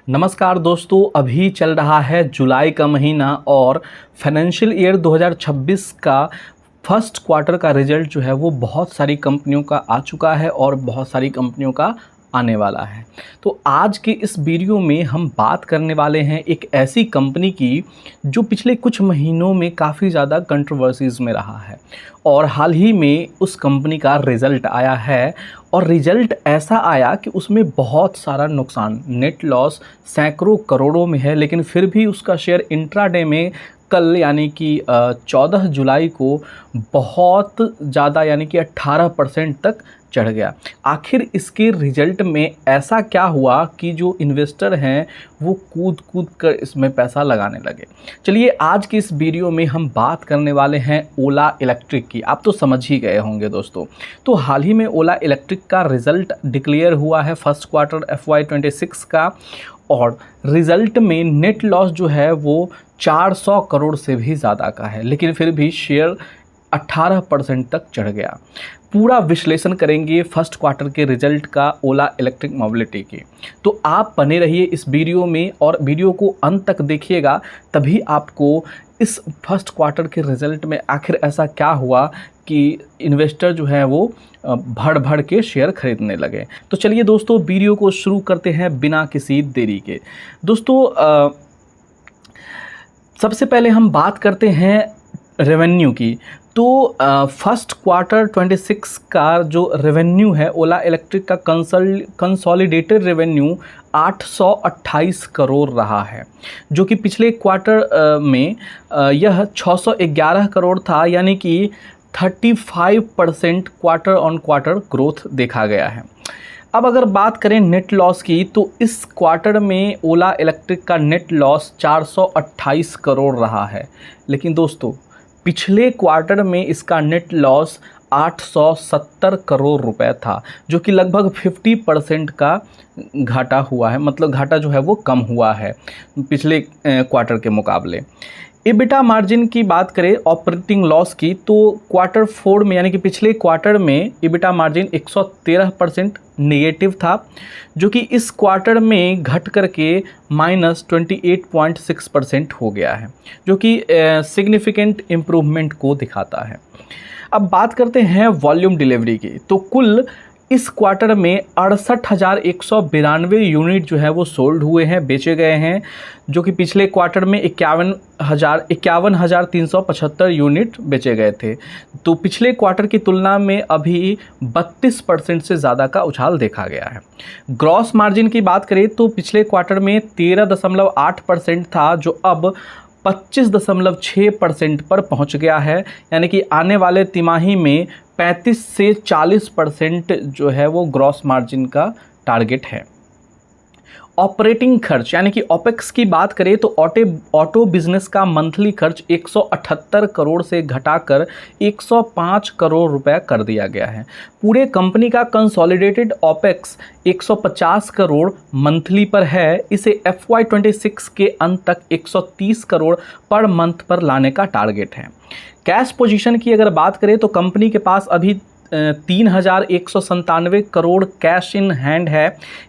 नमस्कार दोस्तों, अभी चल रहा है जुलाई का महीना और फाइनेंशियल ईयर 2026 का फर्स्ट क्वार्टर का रिज़ल्ट जो है वो बहुत सारी कंपनियों का आ चुका है और बहुत सारी कंपनियों का आने वाला है। तो आज के इस वीडियो में हम बात करने वाले हैं एक ऐसी कंपनी की जो पिछले कुछ महीनों में काफ़ी ज़्यादा कंट्रोवर्सीज़ में रहा है और हाल ही में उस कंपनी का रिज़ल्ट आया है और रिज़ल्ट ऐसा आया कि उसमें बहुत सारा नुकसान, नेट लॉस सैकड़ों करोड़ों में है, लेकिन फिर भी उसका शेयर इंट्राडे में कल यानी कि 14 जुलाई को बहुत ज़्यादा यानी कि 18% तक चढ़ गया। आखिर इसके रिज़ल्ट में ऐसा क्या हुआ कि जो इन्वेस्टर हैं वो कूद कूद कर इसमें पैसा लगाने लगे। चलिए आज की इस वीडियो में हम बात करने वाले हैं ओला इलेक्ट्रिक की। आप तो समझ ही गए होंगे दोस्तों। तो हाल ही में ओला इलेक्ट्रिक का रिज़ल्ट डिक्लेयर हुआ है फर्स्ट क्वार्टर FY26 का और रिज़ल्ट में नेट लॉस जो है वो 400 करोड़ से भी ज़्यादा का है, लेकिन फिर भी शेयर 18% तक चढ़ गया। पूरा विश्लेषण करेंगे फर्स्ट क्वार्टर के रिज़ल्ट का ओला इलेक्ट्रिक मोबिलिटी की। तो आप बने रहिए इस वीडियो में और वीडियो को अंत तक देखिएगा, तभी आपको इस फर्स्ट क्वार्टर के रिज़ल्ट में आखिर ऐसा क्या हुआ कि इन्वेस्टर जो है वो भड़ भड़ के शेयर खरीदने लगे। तो चलिए दोस्तों वीडियो को शुरू करते हैं बिना किसी देरी के। दोस्तों सबसे पहले हम बात करते हैं रेवेन्यू की। तो फर्स्ट क्वार्टर 26 का जो रेवेन्यू है ओला इलेक्ट्रिक का कंसोलिडेटेड रेवेन्यू 828 करोड़ रहा है, जो कि पिछले क्वार्टर में यह 611 करोड़ था, यानी कि 35% क्वार्टर ऑन क्वार्टर ग्रोथ देखा गया है। अब अगर बात करें नेट लॉस की, तो इस क्वार्टर में ओला इलेक्ट्रिक का नेट लॉस 428 करोड़ रहा है, लेकिन दोस्तों पिछले क्वार्टर में इसका नेट लॉस 870 करोड़ रुपए था, जो कि लगभग 50% का घाटा हुआ है। मतलब घाटा जो है वो कम हुआ है पिछले क्वार्टर के मुकाबले। EBITDA मार्जिन की बात करें ऑपरेटिंग लॉस की, तो क्वार्टर 4 में यानी कि पिछले क्वार्टर में EBITDA मार्जिन 113% नेगेटिव था, जो कि इस क्वार्टर में घट करके -28.6% हो गया है, जो कि सिग्निफिकेंट इम्प्रूवमेंट को दिखाता है। अब बात करते हैं वॉल्यूम डिलीवरी की। तो कुल इस क्वार्टर में 68,192 यूनिट जो है वो सोल्ड हुए हैं, बेचे गए हैं, जो कि पिछले क्वार्टर में 51,375 यूनिट बेचे गए थे। तो पिछले क्वार्टर की तुलना में अभी 32% से ज़्यादा का उछाल देखा गया है। ग्रॉस मार्जिन की बात करें तो पिछले क्वार्टर में 13.8% था, जो अब 25.6% पर पहुंच गया है, यानी कि आने वाले तिमाही में 35 से 40% जो है वो ग्रॉस मार्जिन का टारगेट है। ऑपरेटिंग खर्च यानी कि ओपेक्स की बात करें तो ऑटो बिजनेस का मंथली खर्च 178 करोड़ से घटाकर 105 करोड़ रुपए कर दिया गया है। पूरे कंपनी का कंसोलिडेटेड ओपेक्स 150 करोड़ मंथली पर है। इसे FY26 के अंत तक 130 करोड़ पर मंथ पर लाने का टारगेट है। कैश पोजीशन की अगर बात करें तो कंपनी के पास अभी 3,197 करोड़ कैश इन हैंड है।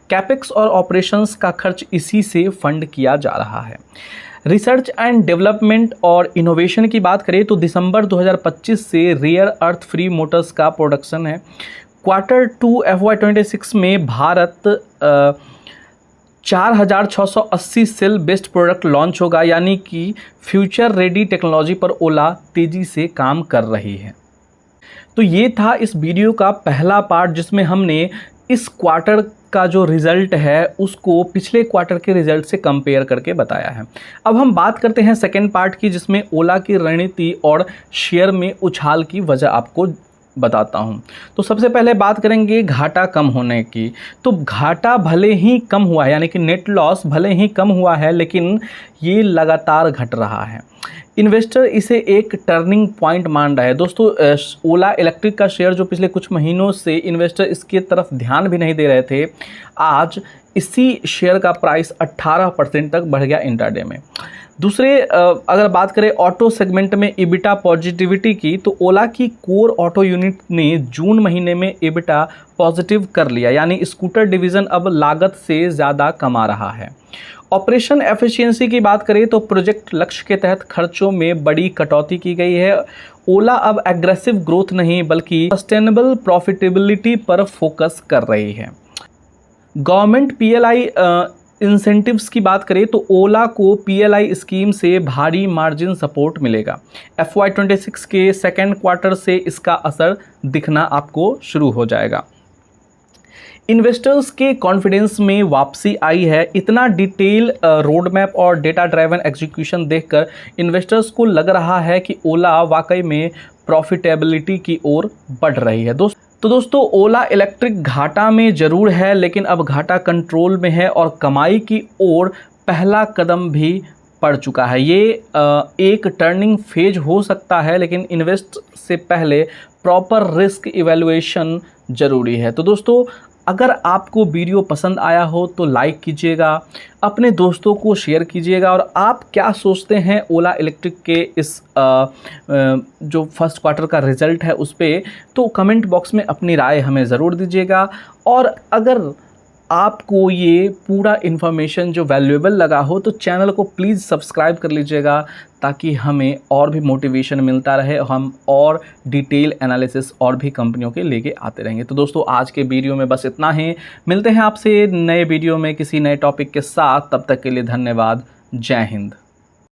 कैपेक्स और ऑपरेशंस का खर्च इसी से फंड किया जा रहा है। रिसर्च एंड डेवलपमेंट और इनोवेशन की बात करें तो दिसंबर 2025 से रियर अर्थ फ्री मोटर्स का प्रोडक्शन है। क्वार्टर 2 FY26 में Bharat 4,680 cell based product launch होगा, यानी कि फ्यूचर रेडी टेक्नोलॉजी पर ओला तेज़ी से काम कर रही है। तो ये था इस वीडियो का पहला पार्ट, जिसमें हमने इस क्वार्टर का जो रिज़ल्ट है उसको पिछले क्वार्टर के रिज़ल्ट से कंपेयर करके बताया है। अब हम बात करते हैं सेकेंड पार्ट की, जिसमें ओला की रणनीति और शेयर में उछाल की वजह आपको बताता हूं। तो सबसे पहले बात करेंगे घाटा कम होने की। तो घाटा भले ही कम हुआ है, यानी कि नेट लॉस भले ही कम हुआ है, लेकिन ये लगातार घट रहा है। इन्वेस्टर इसे एक टर्निंग पॉइंट मान रहा है। दोस्तों ओला इलेक्ट्रिक का शेयर जो पिछले कुछ महीनों से इन्वेस्टर इसके तरफ ध्यान भी नहीं दे रहे थे, आज इसी शेयर का प्राइस 18% तक बढ़ गया इंट्राडे में। दूसरे अगर बात करें ऑटो सेगमेंट में EBITDA पॉजिटिविटी की, तो ओला की कोर ऑटो यूनिट ने जून महीने में EBITDA पॉजिटिव कर लिया, यानी स्कूटर डिवीज़न अब लागत से ज़्यादा कमा रहा है। ऑपरेशन एफिशिएंसी की बात करें तो प्रोजेक्ट लक्ष्य के तहत खर्चों में बड़ी कटौती की गई है। ओला अब एग्रेसिव ग्रोथ नहीं बल्कि सस्टेनेबल प्रॉफिटेबिलिटी पर फोकस कर रही है। गवर्नमेंट PLI इंसेंटिव्स की बात करें तो ओला को PLI स्कीम से भारी मार्जिन सपोर्ट मिलेगा। FY26 के सेकेंड क्वार्टर से इसका असर दिखना आपको शुरू हो जाएगा। इन्वेस्टर्स के कॉन्फिडेंस में वापसी आई है। इतना डिटेल रोड मैप और डेटा ड्राइवन एग्जीक्यूशन देखकर इन्वेस्टर्स को लग रहा है कि ओला वाकई में प्रॉफिटेबिलिटी की ओर बढ़ रही है। दोस्तों ओला इलेक्ट्रिक घाटा में ज़रूर है, लेकिन अब घाटा कंट्रोल में है और कमाई की ओर पहला कदम भी पड़ चुका है। ये एक टर्निंग फेज हो सकता है, लेकिन इन्वेस्ट से पहले प्रॉपर रिस्क इवैल्यूएशन ज़रूरी है। तो दोस्तों अगर आपको वीडियो पसंद आया हो तो लाइक कीजिएगा, अपने दोस्तों को शेयर कीजिएगा, और आप क्या सोचते हैं ओला इलेक्ट्रिक के इस जो फर्स्ट क्वार्टर का रिज़ल्ट है उस पर, तो कमेंट बॉक्स में अपनी राय हमें ज़रूर दीजिएगा। और अगर आपको ये पूरा इन्फॉर्मेशन जो वैल्यूएबल लगा हो तो चैनल को प्लीज़ सब्सक्राइब कर लीजिएगा, ताकि हमें और भी मोटिवेशन मिलता रहे और हम और डिटेल एनालिसिस और भी कंपनियों के लेके आते रहेंगे। तो दोस्तों आज के वीडियो में बस इतना ही। मिलते हैं आपसे नए वीडियो में किसी नए टॉपिक के साथ। तब तक के लिए धन्यवाद। जय हिंद।